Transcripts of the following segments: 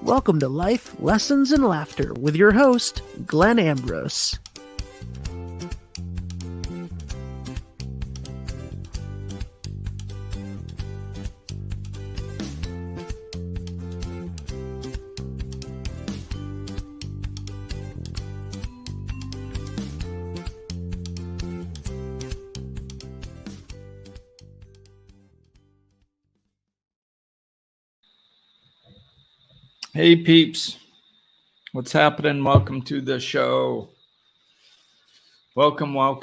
Welcome to Life, Lessons, and Laughter with your host, Glenn Ambrose. Hey peeps, what's happening? Welcome to the show. Welcome. We're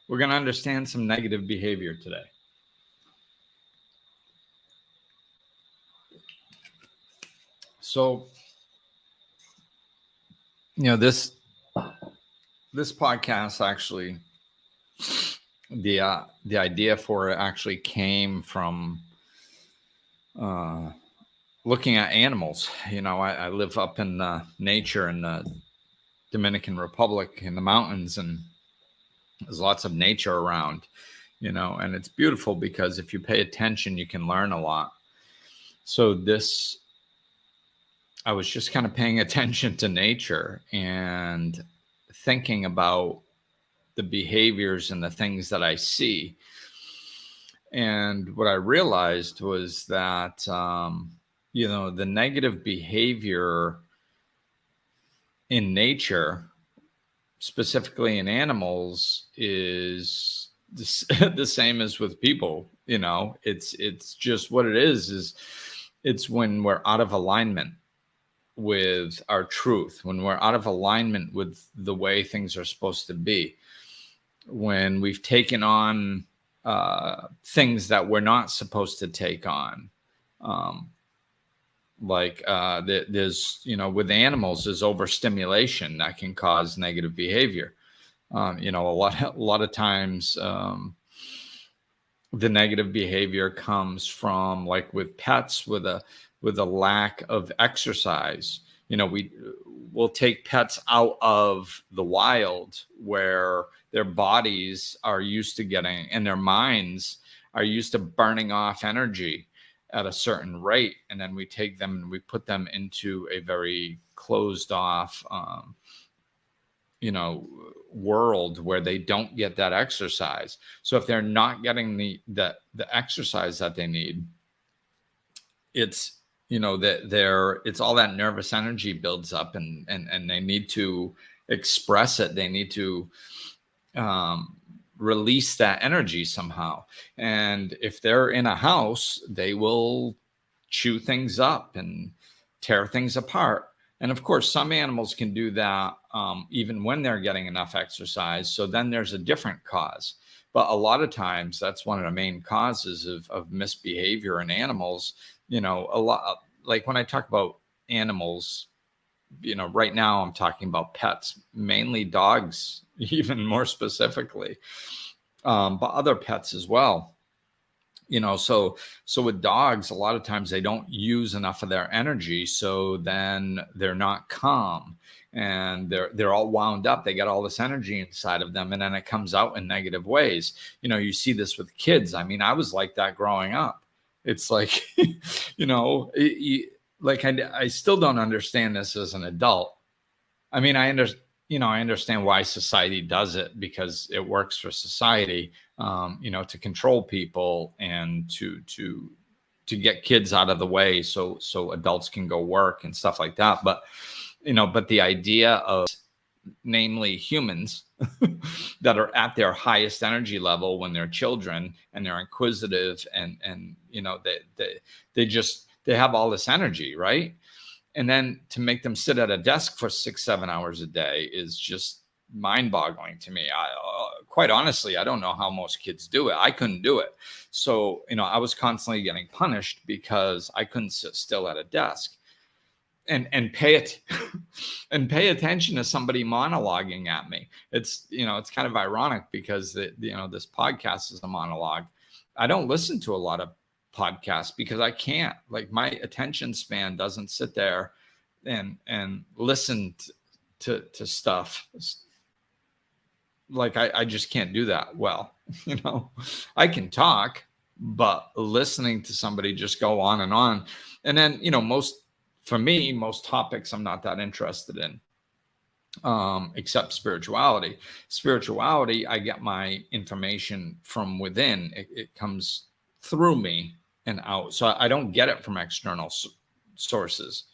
going to understand some negative behavior today. So, this podcast actually, the idea for it actually came from looking at animals. I live up in nature in the Dominican Republic in the mountains, and there's lots of nature around, and it's beautiful because if you pay attention, you can learn a lot. So I was just kind of paying attention to nature and thinking about the behaviors and the things that I see. And what I realized was that, the negative behavior in nature, specifically in animals, is the same as with people. It's just what it is it's when we're out of alignment with our truth, when we're out of alignment with the way things are supposed to be, when we've taken on things that we're not supposed to take on. There's, with animals, there's overstimulation that can cause negative behavior. A lot of times, the negative behavior comes from, like with pets, with a lack of exercise. We'll take pets out of the wild where their bodies are used to getting, and their minds are used to burning off energy at a certain rate. And then we take them and we put them into a very closed off, world where they don't get that exercise. So if they're not getting the exercise that they need, it's it's all that nervous energy builds up, and they need to express it. They need to release that energy somehow. And if they're in a house, they will chew things up and tear things apart. And of course, some animals can do that even when they're getting enough exercise. So then there's a different cause. But a lot of times, that's one of the main causes of misbehavior in animals. A lot, like when I talk about animals, right now I'm talking about pets, mainly dogs, even more specifically, but other pets as well. So with dogs, a lot of times they don't use enough of their energy. So then they're not calm, and they're all wound up. They got all this energy inside of them, and then it comes out in negative ways. You see this with kids. I mean, I was like that growing up. It's like, I still don't understand this as an adult. I mean, I understand why society does it, because it works for society, to control people and to get kids out of the way so adults can go work and stuff like that. But the idea of, namely humans, that are at their highest energy level when they're children, and they're inquisitive, and they have all this energy, right? And then to make them sit at a desk for 6-7 hours a day is just mind-boggling to me. Quite honestly, I don't know how most kids do it. I couldn't do it. So, I was constantly getting punished because I couldn't sit still at a desk and pay attention to somebody monologuing at me. It's kind of ironic because this podcast is a monologue. I don't listen to a lot of podcasts because I can't, like, my attention span doesn't sit there and listen to stuff. Like I just can't do that well. I can talk, but listening to somebody just go on and on. And then, for me, most topics I'm not that interested in, except spirituality. Spirituality, I get my information from within. It comes through me and out. So I don't get it from external sources,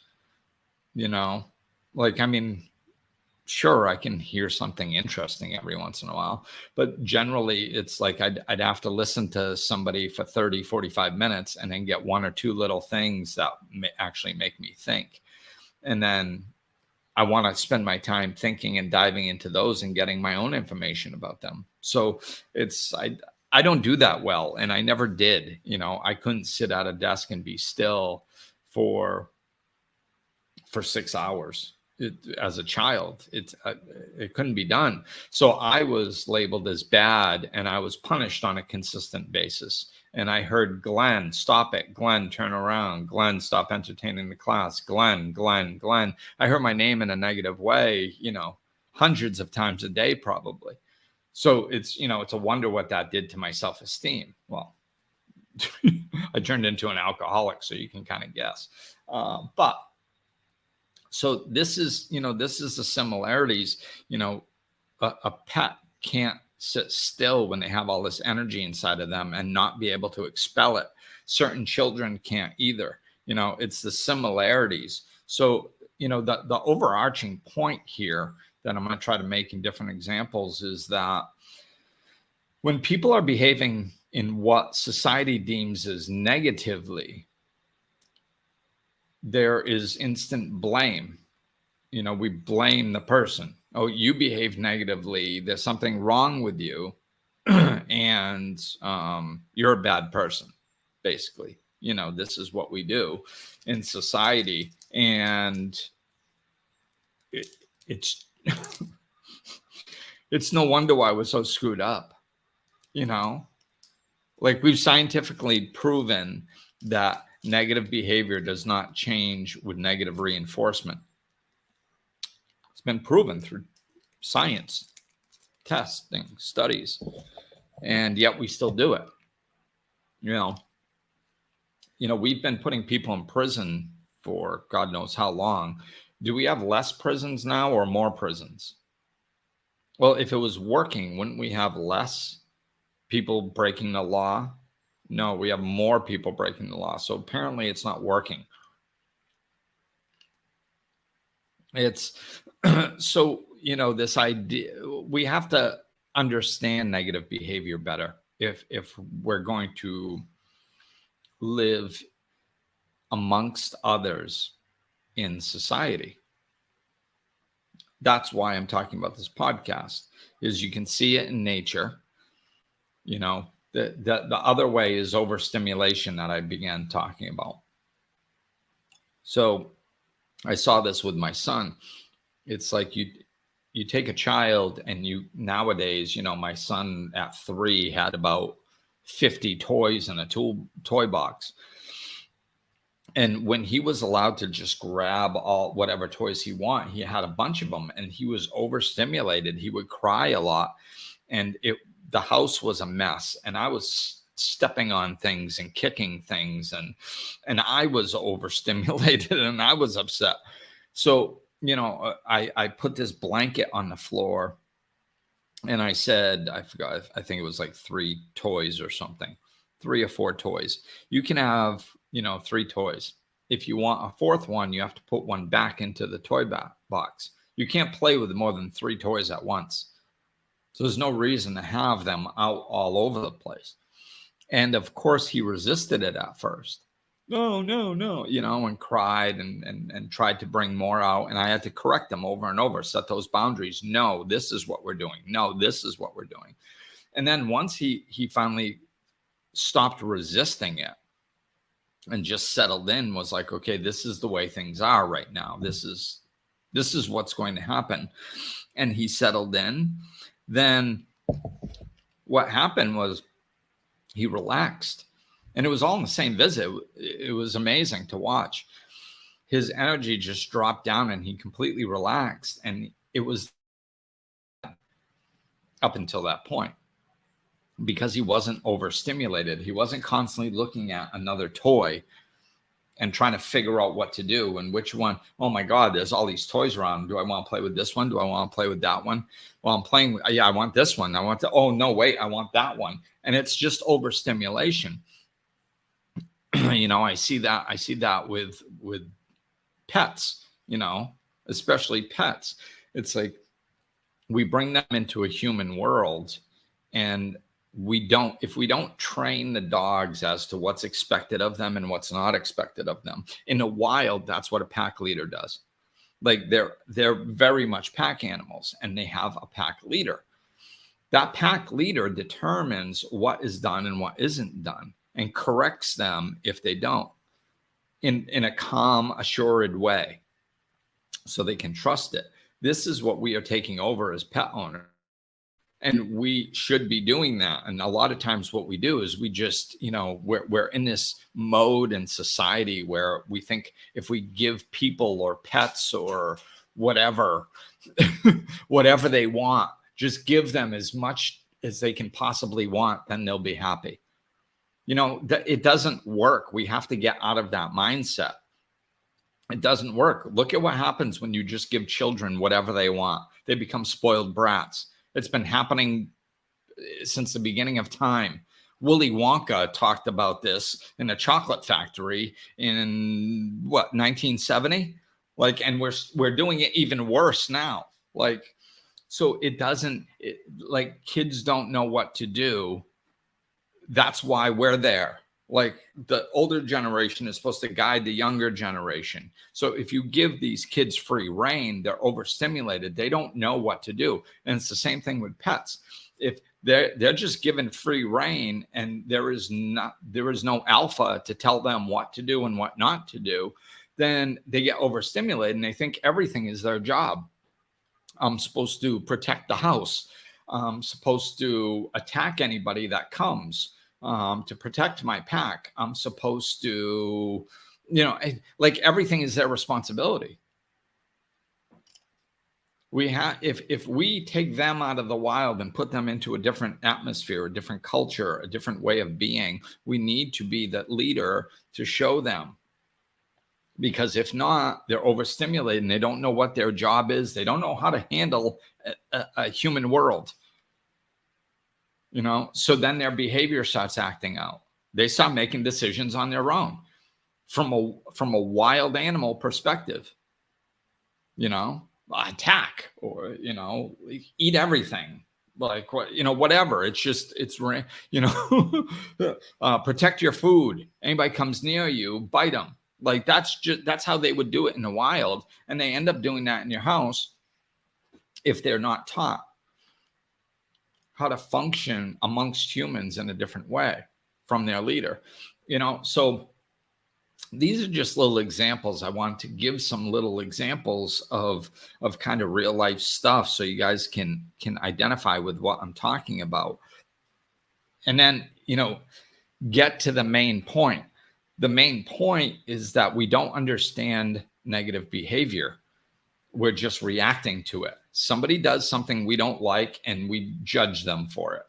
like, I mean, sure, I can hear something interesting every once in a while, but generally it's like I'd have to listen to somebody for 30, 45 minutes and then get one or two little things that actually make me think. And then I want to spend my time thinking and diving into those and getting my own information about them. So I don't do that well. And I never did. I couldn't sit at a desk and be still for 6 hours. As a child, it couldn't be done. So I was labeled as bad, and I was punished on a consistent basis. And I heard, Glenn, stop it. Glenn, turn around. Glenn, stop entertaining the class. Glenn, Glenn, Glenn. I heard my name in a negative way, hundreds of times a day, probably. So it's a wonder what that did to my self-esteem. Well, I turned into an alcoholic, so you can kind of guess. But so this is the similarities. A pet can't sit still when they have all this energy inside of them and not be able to expel it. Certain children can't either. It's the similarities. So, the overarching point here that I'm going to try to make in different examples is that when people are behaving in what society deems as negatively, there is instant blame. We blame the person. Oh, you behaved negatively. There's something wrong with you. And you're a bad person, basically. This is what we do in society. And it's it's no wonder why we're so screwed up. Like, we've scientifically proven that negative behavior does not change with negative reinforcement. It's been proven through science, testing, studies, and yet we still do it. We've been putting people in prison for God knows how long. Do we have less prisons now or more prisons? Well, if it was working, wouldn't we have less people breaking the law? No, we have more people breaking the law. So apparently it's not working. It's so, this idea, we have to understand negative behavior better if we're going to live amongst others in society. That's why I'm talking about this podcast, is you can see it in nature. The other way is overstimulation that I began talking about. So I saw this with my son. It's like you take a child and nowadays, my son at 3 had about 50 toys in a toy box. And when he was allowed to just grab whatever toys he wanted, he had a bunch of them, and he was overstimulated. He would cry a lot, and the house was a mess, and I was stepping on things and kicking things, and I was overstimulated and I was upset. So, I put this blanket on the floor, and I said, I forgot, I think it was like 3 toys or something, 3 or 4 toys. You can have, 3 toys. If you want a 4th one, you have to put one back into the toy box. You can't play with more than 3 toys at once. So there's no reason to have them out all over the place. And of course, he resisted it at first. No, and cried and tried to bring more out. And I had to correct him over and over, set those boundaries. No, this is what we're doing. No, this is what we're doing. And then once he finally stopped resisting it and just settled in, was like, okay, this is the way things are right now. This is what's going to happen. And he settled in. Then what happened was he relaxed, and it was all in the same visit. It was amazing to watch. His energy just dropped down and he completely relaxed. And it was up until that point. because he wasn't overstimulated. He wasn't constantly looking at another toy and trying to figure out what to do and which one. Oh my God, there's all these toys around. Do I want to play with this one? Do I want to play with that one? Well, I'm playing with, yeah, I want this one. I want to, oh no, wait, I want that one. And it's just overstimulation. I see that with pets, especially pets. It's like we bring them into a human world, and if we don't train the dogs as to what's expected of them and what's not expected of them. In the wild, that's what a pack leader does. Like they're very much pack animals, and they have a pack leader. That pack leader determines what is done and what isn't done and corrects them if they don't in a calm, assured way, so they can trust it. This is what we are taking over as pet owners. And we should be doing that. And a lot of times what we do is we just, we're in this mode in society where we think if we give people or pets or whatever, whatever they want, just give them as much as they can possibly want, then they'll be happy. It doesn't work. We have to get out of that mindset. It doesn't work. Look at what happens when you just give children whatever they want. They become spoiled brats. It's been happening since the beginning of time. Willy Wonka talked about this in a chocolate factory in 1970? And we're doing it even worse now. So kids don't know what to do. That's why we're there. The older generation is supposed to guide the younger generation. So if you give these kids free rein, they're overstimulated. They don't know what to do. And it's the same thing with pets. If they're just given free rein and there is no alpha to tell them what to do and what not to do, then they get overstimulated and they think everything is their job. I'm supposed to protect the house. I'm supposed to attack anybody that comes. To protect my pack. I'm supposed to, everything is their responsibility. If we take them out of the wild and put them into a different atmosphere, a different culture, a different way of being, we need to be that leader to show them. Because if not, they're overstimulated and they don't know what their job is. They don't know how to handle a human world. So then their behavior starts acting out. They start making decisions on their own from a wild animal perspective, attack or, eat everything, whatever. It's protect your food. Anybody comes near you, bite them. That's how they would do it in the wild. And they end up doing that in your house if they're not taught how to function amongst humans in a different way from their leader. So these are just little examples. I want to give some little examples of kind of real life stuff so you guys can identify with what I'm talking about. And then, get to the main point. The main point is that we don't understand negative behavior. We're just reacting to it. Somebody does something we don't like and we judge them for it,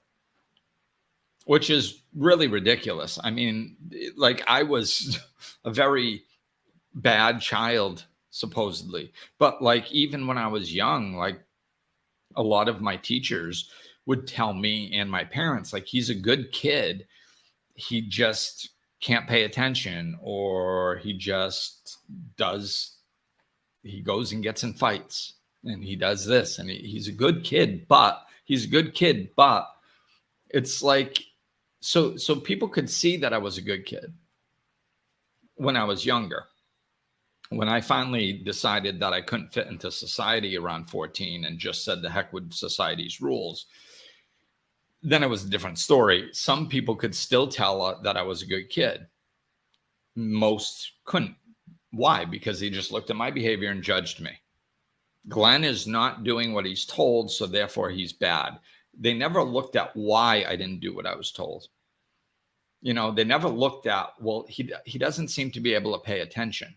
which is really ridiculous. I mean, I was a very bad child, supposedly. But even when I was young, a lot of my teachers would tell me and my parents, he's a good kid. He just can't pay attention, or he just he goes and gets in fights. And he does this, and he's a good kid, but it's so people could see that I was a good kid when I was younger. When I finally decided that I couldn't fit into society around 14 and just said the heck with society's rules, then it was a different story. Some people could still tell that I was a good kid. Most couldn't. Why? Because they just looked at my behavior and judged me. Glenn is not doing what he's told, so therefore he's bad. They never looked at why I didn't do what I was told. They never looked at, well, he doesn't seem to be able to pay attention.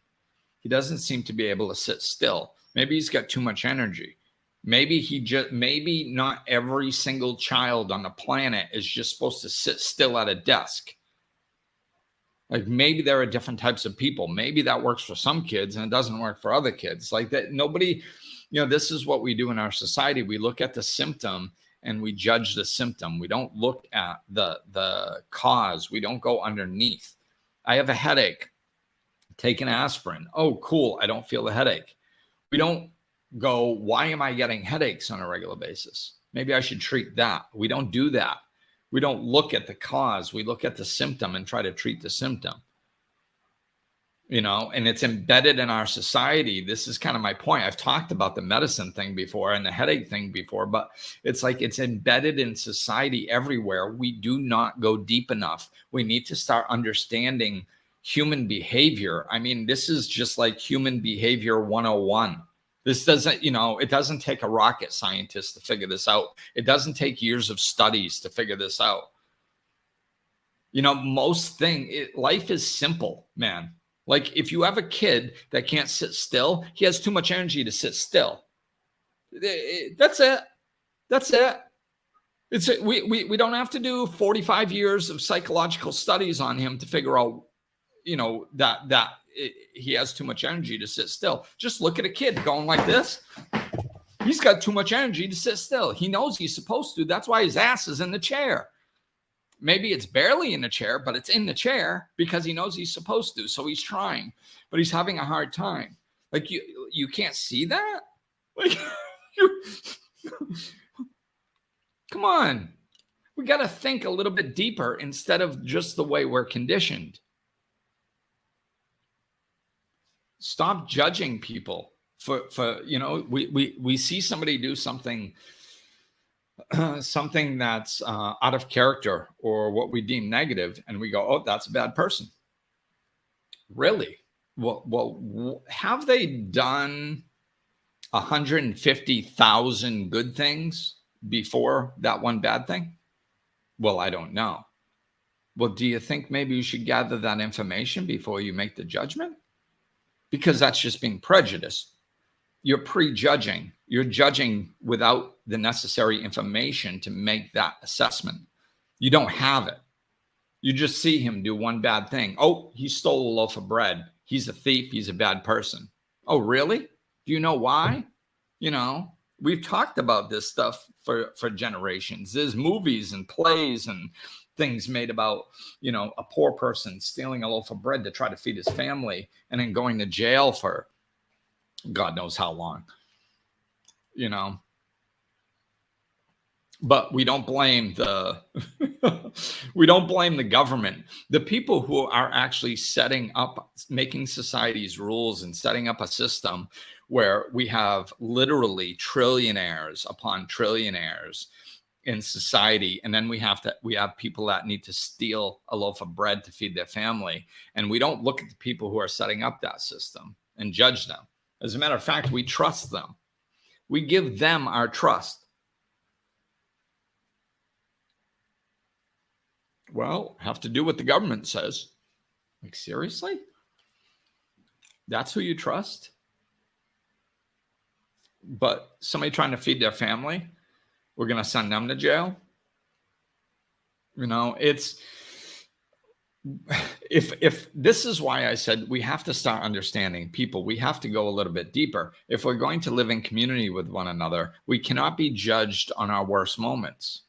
He doesn't seem to be able to sit still. Maybe he's got too much energy. Maybe not every single child on the planet is just supposed to sit still at a desk. Like maybe there are different types of people. Maybe that works for some kids and it doesn't work for other kids. Like that, nobody, this is what we do in our society. We look at the symptom and we judge the symptom. We don't look at the cause. We don't go underneath. I have a headache. Take an aspirin. Oh, cool. I don't feel the headache. We don't go, why am I getting headaches on a regular basis? Maybe I should treat that. We don't do that. We don't look at the cause. We look at the symptom and try to treat the symptom. And it's embedded in our society. This is kind of my point. I've talked about the medicine thing before and the headache thing before, but it's like it's embedded in society everywhere. We do not go deep enough. We need to start understanding human behavior. I mean, this is just like human behavior 101. This doesn't, it doesn't take a rocket scientist to figure this out. It doesn't take years of studies to figure this out. Life is simple, man. Like if you have a kid that can't sit still, he has too much energy to sit still. That's it. That's it. We don't have to do 45 years of psychological studies on him to figure out, that he has too much energy to sit still. Just look at a kid going like this. He's got too much energy to sit still. He knows he's supposed to. That's why his ass is in the chair. Maybe it's barely in the chair, but it's in the chair because he knows he's supposed to. So he's trying, but he's having a hard time. Like you can't see that? Like, come on. We got to think a little bit deeper instead of just the way we're conditioned. Stop judging people for we see somebody do something that's out of character or what we deem negative, and we go, oh, that's a bad person. Really? Well, have they done 150,000 good things before that one bad thing? Well, I don't know. Well, do you think maybe you should gather that information before you make the judgment? Because that's just being prejudiced. You're prejudging. You're judging without the necessary information to make that assessment. You don't have it. You just see him do one bad thing. Oh, he stole a loaf of bread. He's a thief. He's a bad person. Oh, really? Do you know why? We've talked about this stuff for generations. There's movies and plays and things made about, a poor person stealing a loaf of bread to try to feed his family and then going to jail for God knows how long, but we don't blame we don't blame the government. The people who are actually making society's rules and setting up a system where we have literally trillionaires upon trillionaires in society, and then we have people that need to steal a loaf of bread to feed their family, and we don't look at the people who are setting up that system and judge them. As a matter of fact, we trust them. We give them our trust. Well, have to do what the government says. Like, seriously? That's who you trust? But somebody trying to feed their family, we're going to send them to jail? If this is why I said we have to start understanding people. We have to go a little bit deeper. If we're going to live in community with one another, we cannot be judged on our worst moments,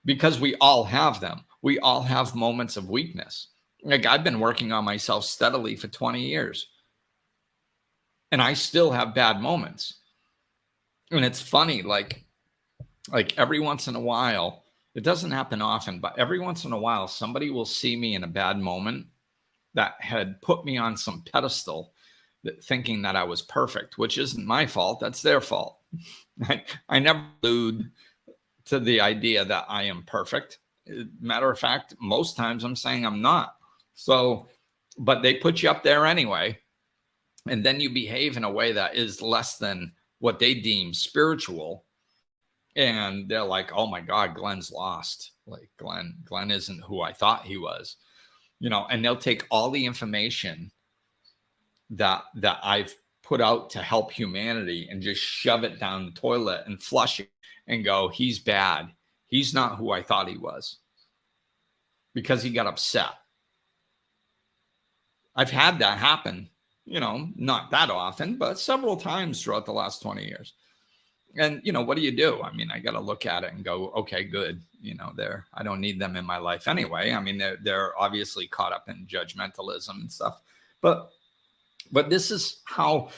because we all have them. We all have moments of weakness. Like, I've been working on myself steadily for 20 years, and I still have bad moments. And it's funny, like every once in a while, it doesn't happen often, but every once in a while, somebody will see me in a bad moment that had put me on some pedestal, thinking that I was perfect, which isn't my fault. That's their fault. I never allude to the idea that I am perfect. Matter of fact, most times I'm saying I'm not. So, but they put you up there anyway. And then you behave in a way that is less than what they deem spiritual. And they're like, oh my God, Glenn's lost. Like Glenn isn't who I thought he was, and they'll take all the information that I've put out to help humanity and just shove it down the toilet and flush it and go, he's bad. He's not who I thought he was, because he got upset. I've had that happen, not that often, but several times throughout the last 20 years. And, what do? I mean, I got to look at it and go, okay, good. I don't need them in my life anyway. I mean, they're obviously caught up in judgmentalism and stuff, but this is how,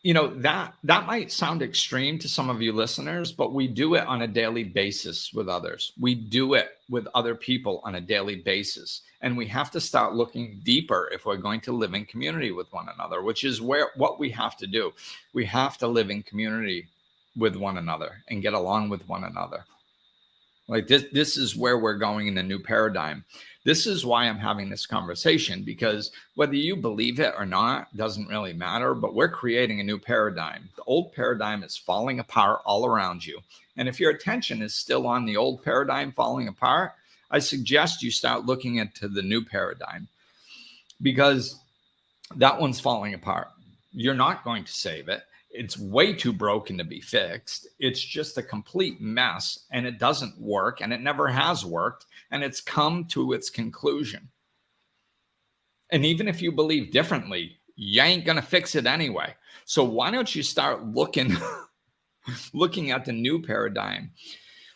that might sound extreme to some of you listeners, but we do it on a daily basis with others. We do it with other people on a daily basis. And we have to start looking deeper if we're going to live in community with one another, which is what we have to do. We have to live in community with one another and get along with one another. Like this is where we're going in the new paradigm. This is why I'm having this conversation, because whether you believe it or not doesn't really matter, but we're creating a new paradigm. The old paradigm is falling apart all around you. And if your attention is still on the old paradigm falling apart, I suggest you start looking into the new paradigm, because that one's falling apart. You're not going to save it. It's way too broken to be fixed. It's just a complete mess, and it doesn't work, and it never has worked, and it's come to its conclusion. And even if you believe differently, you ain't going to fix it anyway. So why don't you start looking at the new paradigm?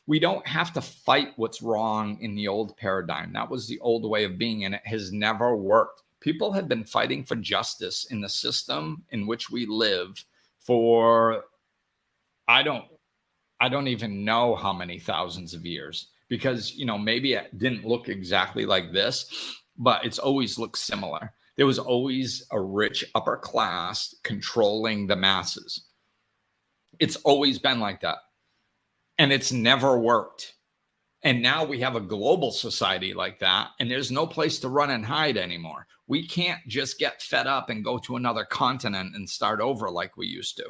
We don't have to fight what's wrong in the old paradigm. That was the old way of being, and it has never worked. People have been fighting for justice in the system in which we live for I don't even know how many thousands of years, because maybe it didn't look exactly like this, but it's always looked similar. There was always a rich upper class controlling the masses. It's always been like that, and it's never worked. And now we have a global society like that, and there's no place to run and hide anymore. We can't just get fed up and go to another continent and start over like we used to.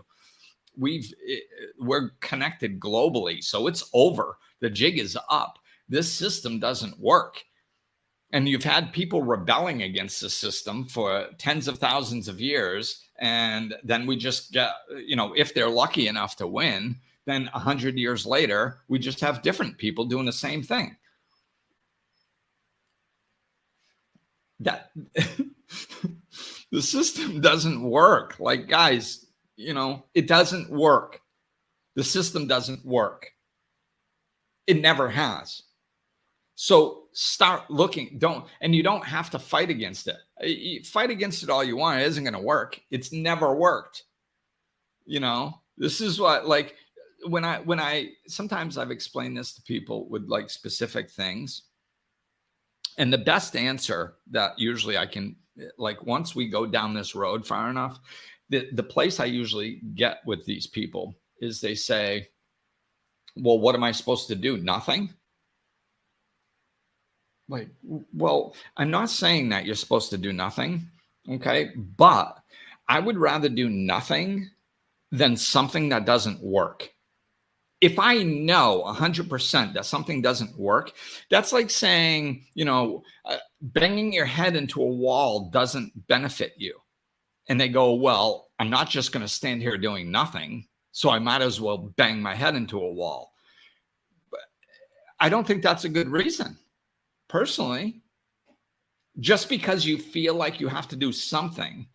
We're connected globally, so it's over. The jig is up. This system doesn't work. And you've had people rebelling against the system for tens of thousands of years, and then we just get, if they're lucky enough to win, then 100 years later, we just have different people doing the same thing. That the system doesn't work. Like, guys, it doesn't work. The system doesn't work. It never has. So start looking. You don't have to fight against it. You fight against it all you want. It isn't going to work. It's never worked. This is what, like, when I sometimes I've explained this to people with like specific things. And the best answer that usually I can, like, once we go down this road far enough, the place I usually get with these people is they say, well, what am I supposed to do? Nothing? Like, well, I'm not saying that you're supposed to do nothing. Okay. But I would rather do nothing than something that doesn't work. If I know 100% that something doesn't work, that's like saying, banging your head into a wall doesn't benefit you. And they go, well, I'm not just going to stand here doing nothing, so I might as well bang my head into a wall. But I don't think that's a good reason, personally. Just because you feel like you have to do something,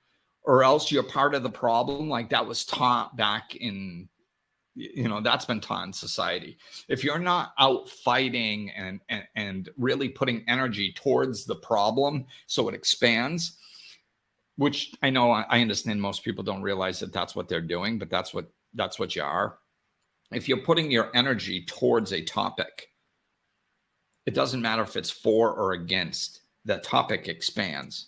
or else you're part of the problem, like that was taught back in, that's been taught in society. If you're not out fighting and really putting energy towards the problem so it expands, which I know I understand most people don't realize that that's what they're doing, but that's what you are. If you're putting your energy towards a topic, it doesn't matter if it's for or against, that topic expands.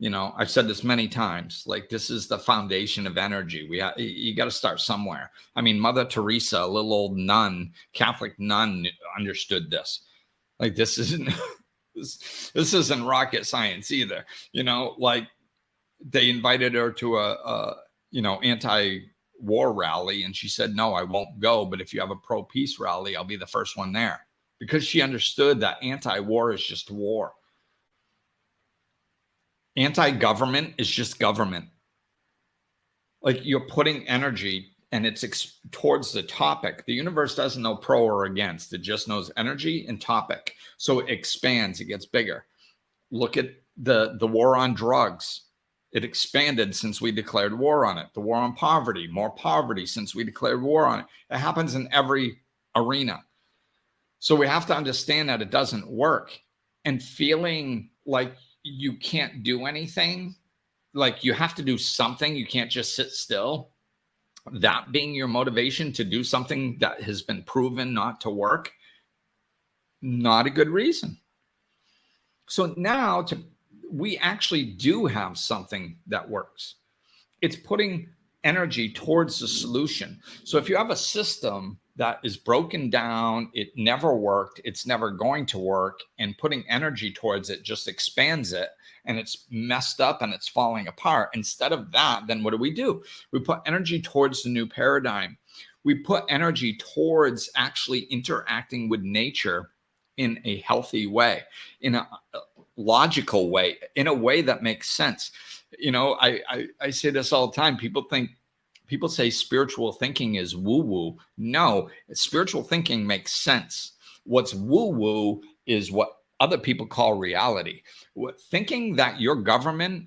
I've said this many times, like, this is the foundation of energy. You got to start somewhere. I mean, Mother Teresa, a little old nun, Catholic nun, understood this. Like, this isn't rocket science either. Like, they invited her to a anti-war rally, and she said, no, I won't go. But if you have a pro-peace rally, I'll be the first one there, because she understood that anti-war is just war. Anti-government is just government. Like you're putting energy and it's towards the topic. The universe doesn't know pro or against. It just knows energy and topic. So it expands, it gets bigger. Look at the war on drugs. It expanded since we declared war on it. The war on poverty, more poverty since we declared war on it. It happens in every arena. So we have to understand that it doesn't work. And feeling like you can't do anything, like you have to do something, you can't just sit still. That being your motivation to do something that has been proven not to work, not a good reason. So now we actually do have something that works. It's putting energy towards the solution. So if you have a system that is broken down, it never worked, it's never going to work, and putting energy towards it just expands it, and it's messed up and it's falling apart. Instead of that, then what do? We put energy towards the new paradigm. We put energy towards actually interacting with nature in a healthy way, in a logical way, in a way that makes sense. You know, I say this all the time. People say spiritual thinking is woo-woo. No, spiritual thinking makes sense. What's woo-woo is what other people call reality. Thinking that your government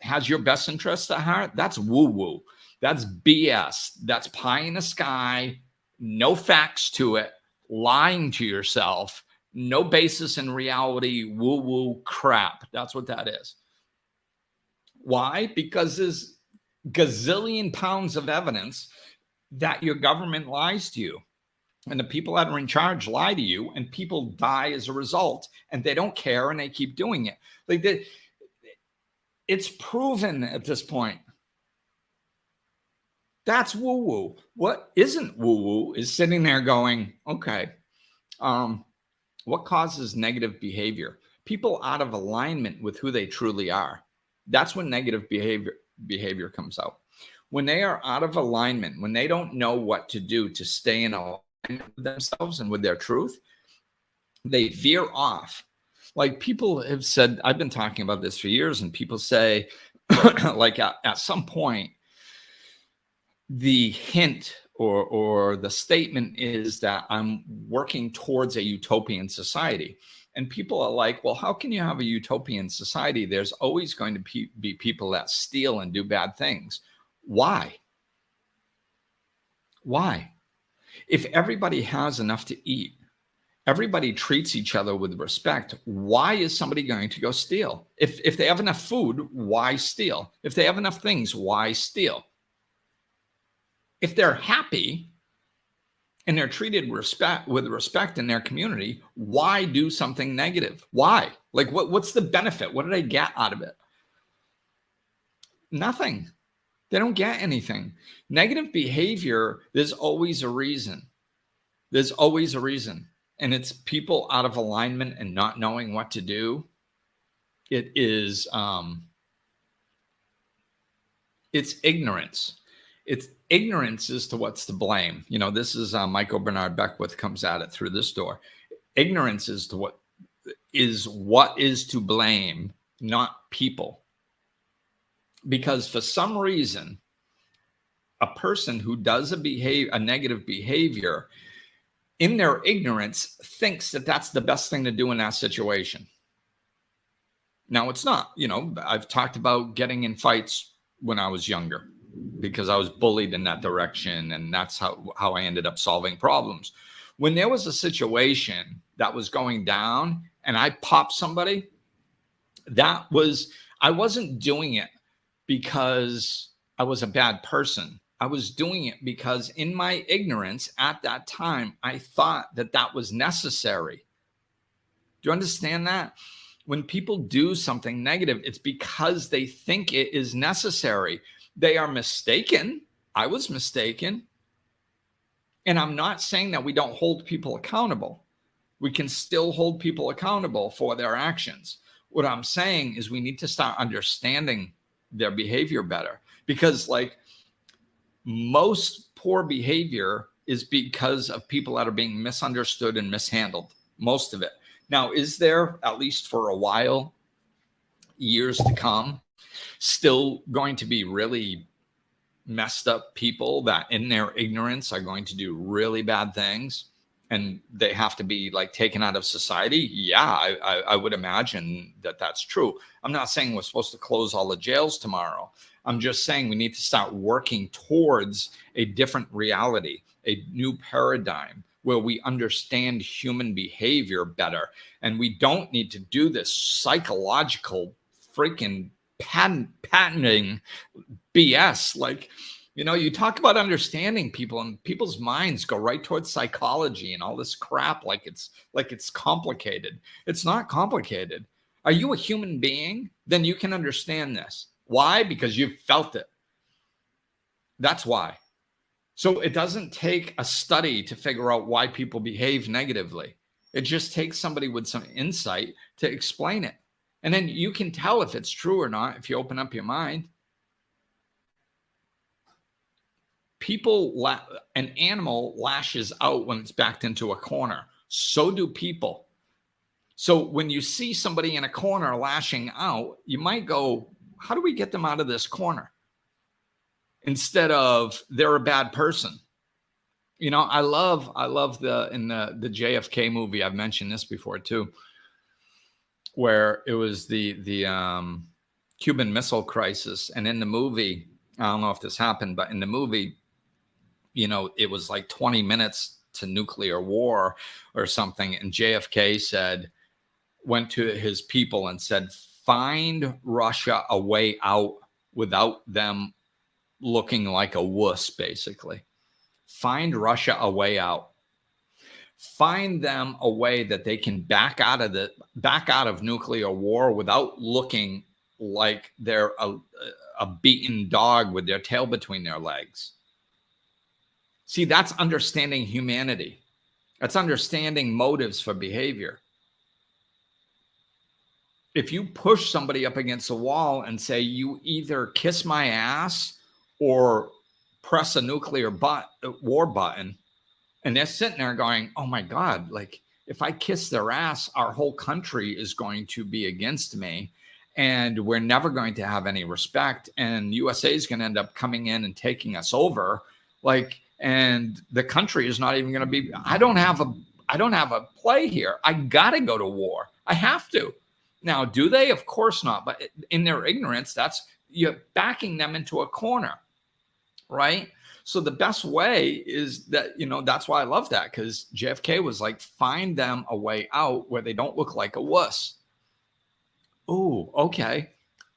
has your best interests at heart, that's woo-woo. That's BS. That's pie in the sky, no facts to it, lying to yourself, no basis in reality, woo-woo crap. That's what that is. Why? Because there's gazillion pounds of evidence that your government lies to you, and the people that are in charge lie to you, and people die as a result, and they don't care and they keep doing it. Like it's proven at this point. That's woo-woo. What isn't woo-woo is sitting there going, okay, what causes negative behavior? People out of alignment with who they truly are. That's when negative behavior comes out. When they are out of alignment, when they don't know what to do to stay in alignment with themselves and with their truth, they veer off. Like people have said, I've been talking about this for years, and people say, like at some point, the hint or the statement is that I'm working towards a utopian society. And people are like, well, how can you have a utopian society? There's always going to be people that steal and do bad things. Why? Why? If everybody has enough to eat, everybody treats each other with respect, why is somebody going to go steal? If they have enough food, why steal? If they have enough things, why steal? If they're happy and they're treated with respect in their community, why do something negative? Why? Like what's the benefit? What did I get out of it? Nothing. They don't get anything. Negative behavior, there's always a reason. There's always a reason. And it's people out of alignment and not knowing what to do. It is, it's ignorance. It's ignorance as to what's to blame. You know, this is Michael Bernard Beckwith comes at it through this door. Ignorance is to what is to blame, not people. Because for some reason, a person who does a negative behavior in their ignorance thinks that that's the best thing to do in that situation. Now it's not. You know, I've talked about getting in fights when I was younger because I was bullied in that direction, and that's how I ended up solving problems. When there was a situation that was going down and I popped somebody, I wasn't doing it because I was a bad person. I was doing it because in my ignorance at that time, I thought that that was necessary. Do you understand that? When people do something negative, it's because they think it is necessary. They are mistaken. I was mistaken. And I'm not saying that we don't hold people accountable. We can still hold people accountable for their actions. What I'm saying is we need to start understanding their behavior better, because like most poor behavior is because of people that are being misunderstood and mishandled, most of it. Now, is there, at least for a while, years to come, still going to be really messed up people that in their ignorance are going to do really bad things and they have to be like taken out of society? Yeah, I would imagine that that's true. I'm not saying we're supposed to close all the jails tomorrow. I'm just saying we need to start working towards a different reality, a new paradigm where we understand human behavior better. And we don't need to do this psychological freaking patenting BS. Like, you talk about understanding people and people's minds go right towards psychology and all this crap like it's complicated. It's not complicated. Are you a human being? Then you can understand this. Why? Because you've felt it. That's why. So it doesn't take a study to figure out why people behave negatively. It just takes somebody with some insight to explain it. And then you can tell if it's true or not if you open up your mind. An animal lashes out when it's backed into a corner. So do people. So when you see somebody in a corner lashing out, you might go, how do we get them out of this corner? Instead of they're a bad person. I love in the JFK movie, I've mentioned this before too, where it was the Cuban Missile Crisis. And in the movie, I don't know if this happened, but in the movie, it was like 20 minutes to nuclear war or something. And JFK went to his people and said, find Russia a way out without them looking like a wuss, basically. Find Russia a way out. Find them a way that they can back out of nuclear war without looking like they're a beaten dog with their tail between their legs. See, that's understanding humanity. That's understanding motives for behavior. If you push somebody up against a wall and say, you either kiss my ass or press a nuclear war button, and they're sitting there going, oh my God, like if I kiss their ass, our whole country is going to be against me and we're never going to have any respect. And USA is going to end up coming in and taking us over. And the country is not even going to be, I don't have a play here. I got to go to war. I have to. Now, do they? Of course not. But in their ignorance, you're backing them into a corner, right? So the best way is that, that's why I love that, because JFK was like, find them a way out where they don't look like a wuss. Oh, okay.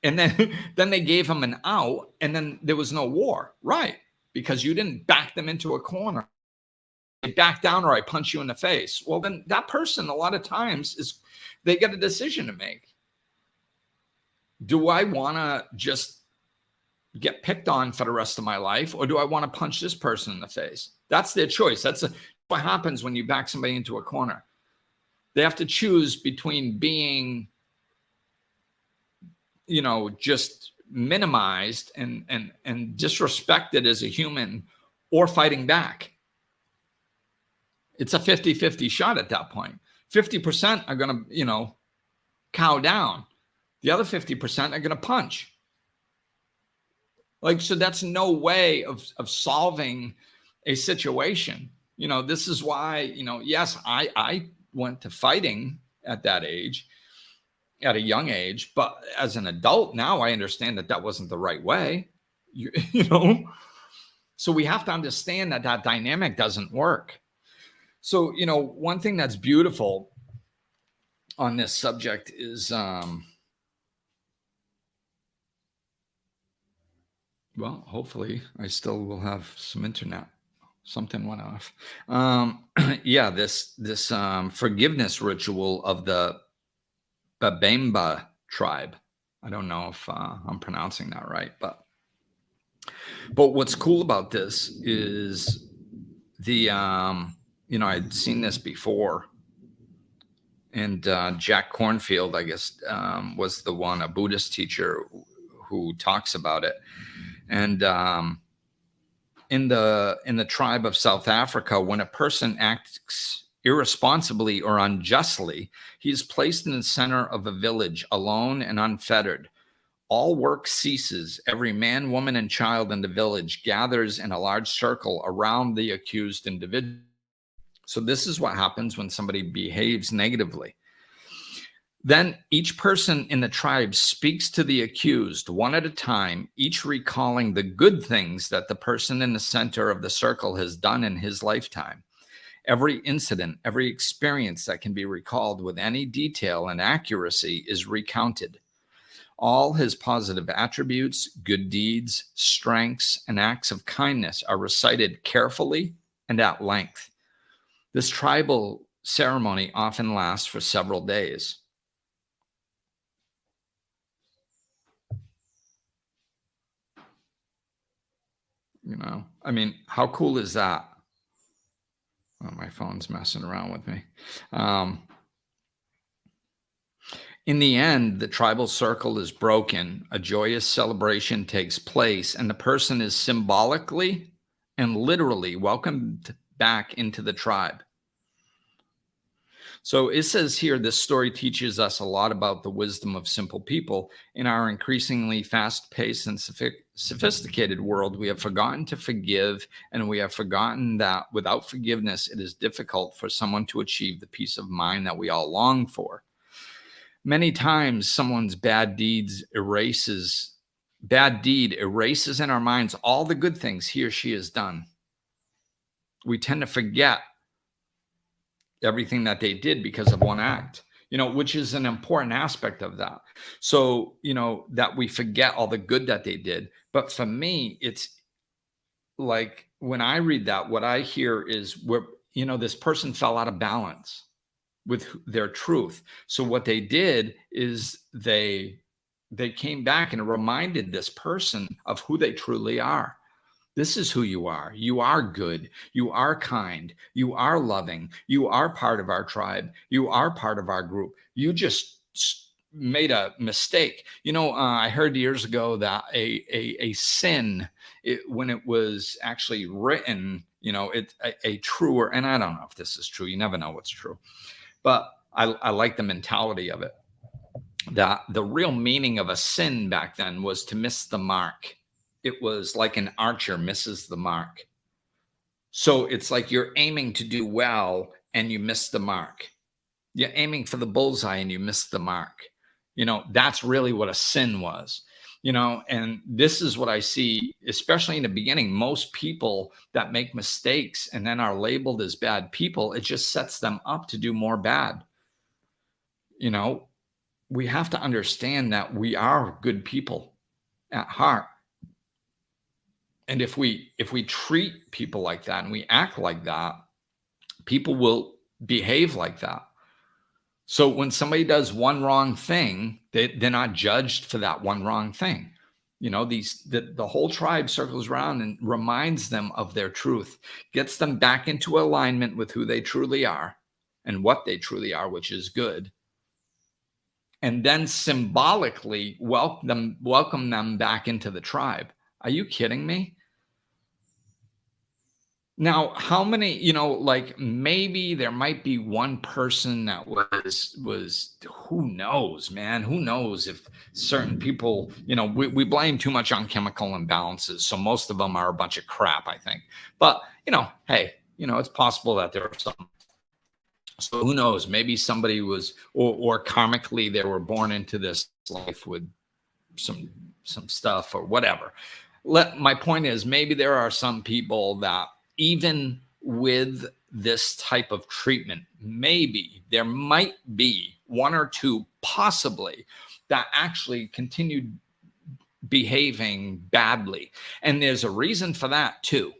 And then they gave him an out, and then there was no war, right? Because you didn't back them into a corner. They back down or I punch you in the face. Well, then that person, a lot of times, they get a decision to make. Do I want to just get picked on for the rest of my life, or do I want to punch this person in the face? That's their choice. That's what happens when you back somebody into a corner. They have to choose between being, just minimized and disrespected as a human, or fighting back. It's a 50-50 shot at that point. 50% are going to, cow down. The other 50% are going to punch. So that's no way of solving a situation. This is why, yes, I went to fighting at that age, at a young age, but as an adult now, I understand that wasn't the right way, So we have to understand that dynamic doesn't work. So, one thing that's beautiful on this subject is, well, hopefully I still will have some internet. Something went off. Yeah, this forgiveness ritual of the Babemba tribe. I don't know if I'm pronouncing that right, but what's cool about this is I'd seen this before, and Jack Cornfield, I guess, was the one, a Buddhist teacher who talks about it. And in the tribe of South Africa, when a person acts irresponsibly or unjustly, he is placed in the center of a village, alone and unfettered. All work ceases. Every man, woman, and child in the village gathers in a large circle around the accused individual. So this is what happens when somebody behaves negatively. Then each person in the tribe speaks to the accused one at a time, each recalling the good things that the person in the center of the circle has done in his lifetime. Every incident, every experience that can be recalled with any detail and accuracy is recounted. All his positive attributes, good deeds, strengths, and acts of kindness are recited carefully and at length. This tribal ceremony often lasts for several days. I mean, how cool is that? Oh, my phone's messing around with me. In the end, the tribal circle is broken, a joyous celebration takes place, and the person is symbolically and literally welcomed back into the tribe. So it says here, this story teaches us a lot about the wisdom of simple people. In our increasingly fast-paced and sophisticated world, we have forgotten to forgive, and we have forgotten that without forgiveness, it is difficult for someone to achieve the peace of mind that we all long for. Many times, someone's bad deed erases in our minds all the good things he or she has done. We tend to forget everything that they did because of one act, which is an important aspect of that. So, that we forget all the good that they did. But for me, it's like when I read that, what I hear is this person fell out of balance with their truth. So what they did is they came back and reminded this person of who they truly are. This is who you are. You are good. You are kind. You are loving. You are part of our tribe. You are part of our group. You just made a mistake. I heard years ago that a sin, when it was actually written, it's a truer, and I don't know if this is true. You never know what's true. But I like the mentality of it, that the real meaning of a sin back then was to miss the mark. It was like an archer misses the mark. So it's like you're aiming to do well and you miss the mark. You're aiming for the bullseye and you miss the mark. That's really what a sin was. And this is what I see, especially in the beginning. Most people that make mistakes and then are labeled as bad people, it just sets them up to do more bad. We have to understand that we are good people at heart. And if we treat people like that and we act like that, people will behave like that. So when somebody does one wrong thing, they're not judged for that one wrong thing. The whole tribe circles around and reminds them of their truth, gets them back into alignment with who they truly are and what they truly are, which is good. And then symbolically welcome them back into the tribe. Are you kidding me? Now, how many, maybe there might be one person that was, who knows, man? Who knows if certain people, we blame too much on chemical imbalances. So most of them are a bunch of crap, I think. But, hey, it's possible that there are some. So who knows? Maybe somebody was, or karmically, they were born into this life with some stuff or whatever. My point is, maybe there are some people that, even with this type of treatment, maybe there might be one or two possibly that actually continued behaving badly. And there's a reason for that too.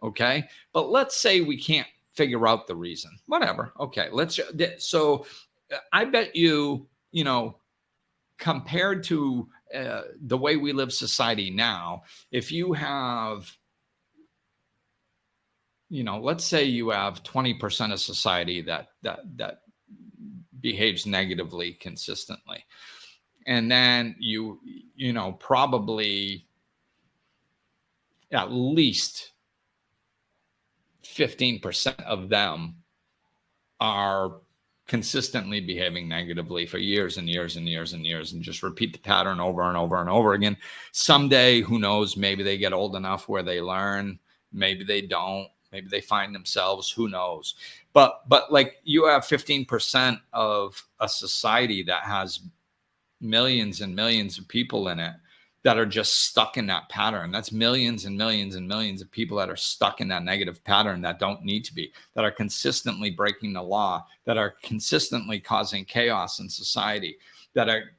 Okay. But let's say we can't figure out the reason. Whatever. Okay. So I bet compared to the way we live society now, if you have, let's say you have 20% of society that behaves negatively consistently. And then probably at least 15% of them are consistently behaving negatively for years and years and years and years, and just repeat the pattern over and over and over again. Someday, who knows, maybe they get old enough where they learn, maybe they don't, maybe they find themselves, who knows. But like, you have 15% of a society that has millions and millions of people in it that are just stuck in that pattern. That's millions and millions and millions of people that are stuck in that negative pattern, that don't need to be, that are consistently breaking the law, that are consistently causing chaos in society, that are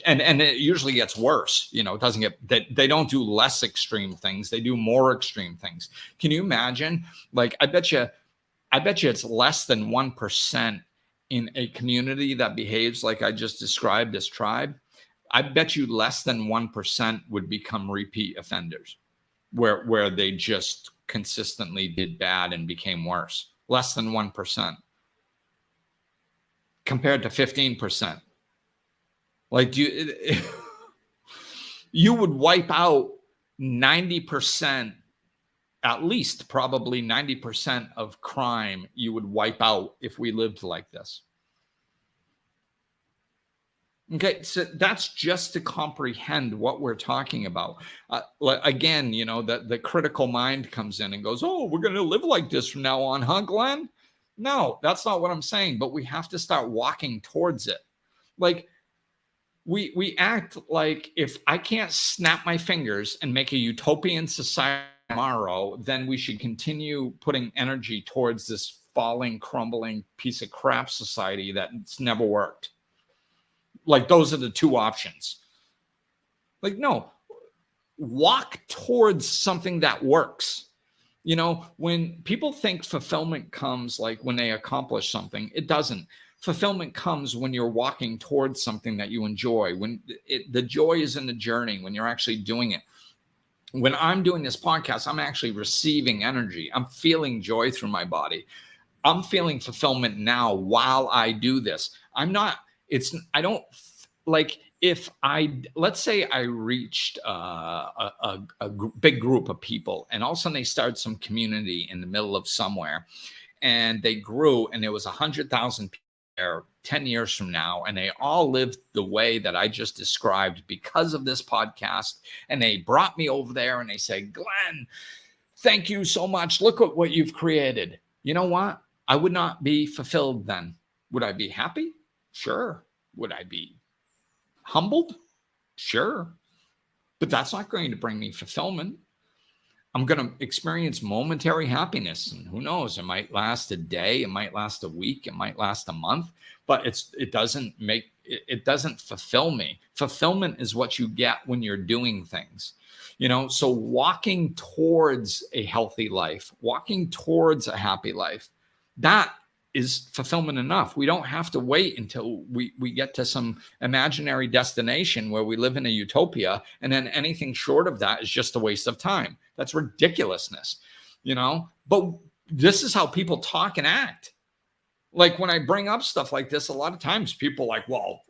and it usually gets worse. You know, it doesn't get, they don't do less extreme things, they do more extreme things. Can you imagine? Like, I bet you it's less than 1% in a community that behaves like I just described, this tribe. I bet you less than 1% would become repeat offenders, where they just consistently did bad and became worse. Less than 1% compared to 15%. Like, you would wipe out 90%, at least probably 90% of crime you would wipe out if we lived like this. Okay, so that's just to comprehend what we're talking about. Again, you know, the critical mind comes in and goes, oh, we're going to live like this from now on, huh, Glenn? No, that's not what I'm saying, but we have to start walking towards it. Like, we act like, if I can't snap my fingers and make a utopian society tomorrow, then we should continue putting energy towards this falling, crumbling piece of crap society that's never worked. Like, those are the two options. Like, no, walk towards something that works. You know, when people think fulfillment comes like when they accomplish something, it doesn't. Fulfillment comes when you're walking towards something that you enjoy, when the joy is in the journey, when you're actually doing it. When I'm doing this podcast, I'm actually receiving energy. I'm feeling joy through my body. I'm feeling fulfillment now while I do this. I don't like, if let's say I reached a big group of people, and all of a sudden they started some community in the middle of somewhere, and they grew, and there was 100,000 people there 10 years from now, and they all lived the way that I just described because of this podcast. And they brought me over there and they said, Glenn, thank you so much. Look at what you've created. You know what? I would not be fulfilled then. Would I be happy? Sure. Would I be humbled? Sure. But that's not going to bring me fulfillment. I'm going to experience momentary happiness, and who knows, it might last a day, it might last a week, it might last a month, but it doesn't fulfill me. Fulfillment is what you get when you're doing things. You know, so walking towards a healthy life, walking towards a happy life, that is fulfillment enough. We don't have to wait until we get to some imaginary destination where we live in a utopia, and then anything short of that is just a waste of time. That's ridiculousness, you know? But this is how people talk and act. Like, when I bring up stuff like this, a lot of times people are like, well,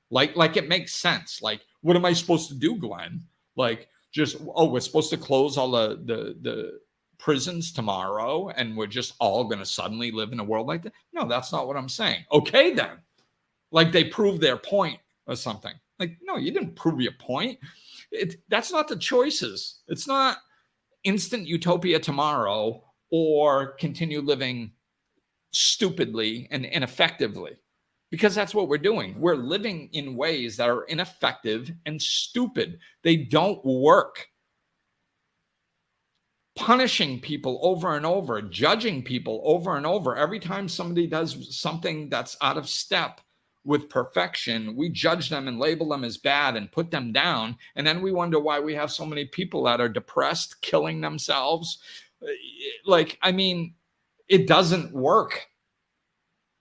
like it makes sense. Like, what am I supposed to do, Glenn? Like, just, oh, we're supposed to close all the prisons tomorrow, and we're just all going to suddenly live in a world like that? No, that's not what I'm saying. Okay, then. Like, they proved their point or something. Like, no, you didn't prove your point. That's not the choices. It's not instant utopia tomorrow or continue living stupidly and ineffectively, because that's what we're doing. We're living in ways that are ineffective and stupid. They don't work. Punishing people over and over, judging people over and over. Every time somebody does something that's out of step with perfection, we judge them and label them as bad and put them down. And then we wonder why we have so many people that are depressed, killing themselves. Like, I mean, it doesn't work.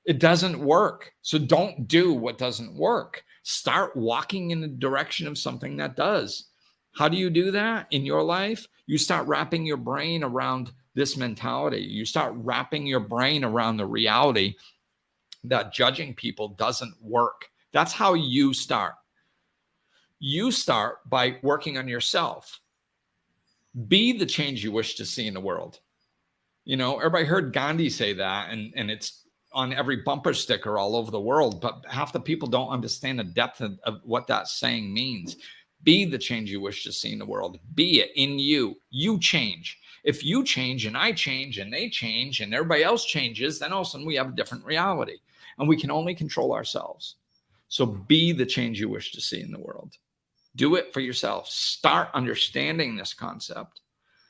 It doesn't work. So don't do what doesn't work. Start walking in the direction of something that does. How do you do that in your life? You start wrapping your brain around this mentality. You start wrapping your brain around the reality that judging people doesn't work. That's how you start. You start by working on yourself. Be the change you wish to see in the world. You know, everybody heard Gandhi say that, and it's on every bumper sticker all over the world, but half the people don't understand the depth of what that saying means. Be the change you wish to see in the world. Be it in you. You change. If you change and I change and they change and everybody else changes, then all of a sudden we have a different reality, and we can only control ourselves. So be the change you wish to see in the world. Do it for yourself. Start understanding this concept.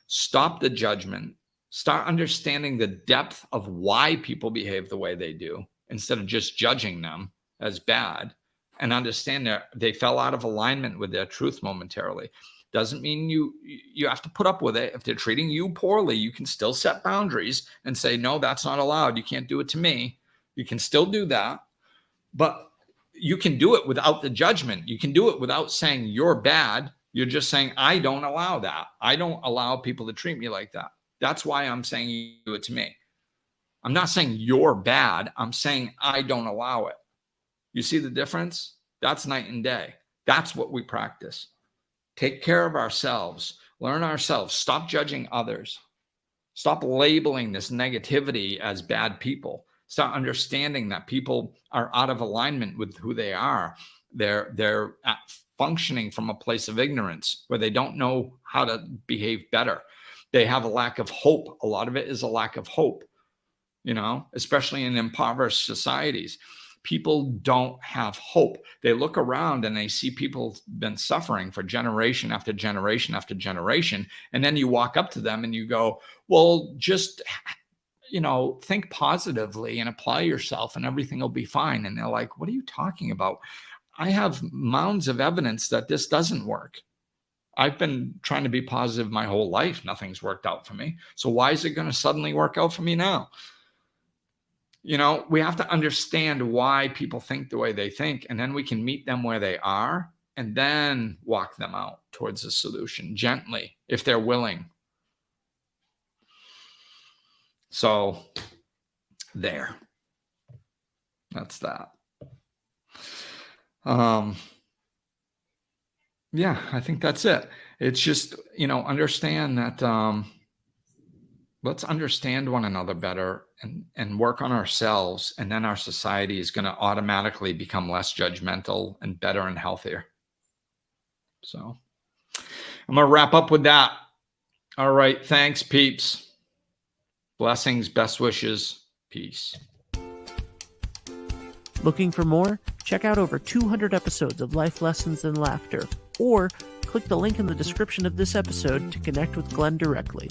Stop the judgment. Start understanding the depth of why people behave the way they do, instead of just judging them as bad, and understand that they fell out of alignment with their truth momentarily. Doesn't mean you have to put up with it. If they're treating you poorly, you can still set boundaries and say, no, that's not allowed. You can't do it to me. You can still do that, but you can do it without the judgment. You can do it without saying you're bad. You're just saying, I don't allow that. I don't allow people to treat me like that. That's why I'm saying you do it to me. I'm not saying you're bad. I'm saying I don't allow it. You see the difference? That's night and day. That's what we practice. Take care of ourselves. Learn ourselves. Stop judging others. Stop labeling this negativity as bad people. Start understanding that people are out of alignment with who they are. They're functioning from a place of ignorance where they don't know how to behave better. They have a lack of hope. A lot of it is a lack of hope, especially in impoverished societies. People don't have hope. They look around and they see people been suffering for generation after generation after generation. And then you walk up to them and you go, well, just, think positively and apply yourself and everything will be fine. And they're like, what are you talking about? I have mounds of evidence that this doesn't work. I've been trying to be positive my whole life. Nothing's worked out for me. So why is it going to suddenly work out for me now? We have to understand why people think the way they think, and then we can meet them where they are and then walk them out towards a solution gently, if they're willing. So there, that's that. Yeah, I think that's it. It's just, understand that, let's understand one another better and work on ourselves. And then our society is going to automatically become less judgmental and better and healthier. So I'm going to wrap up with that. All right. Thanks, peeps. Blessings, best wishes, peace. Looking for more? Check out over 200 episodes of Life Lessons and Laughter, or click the link in the description of this episode to connect with Glenn directly.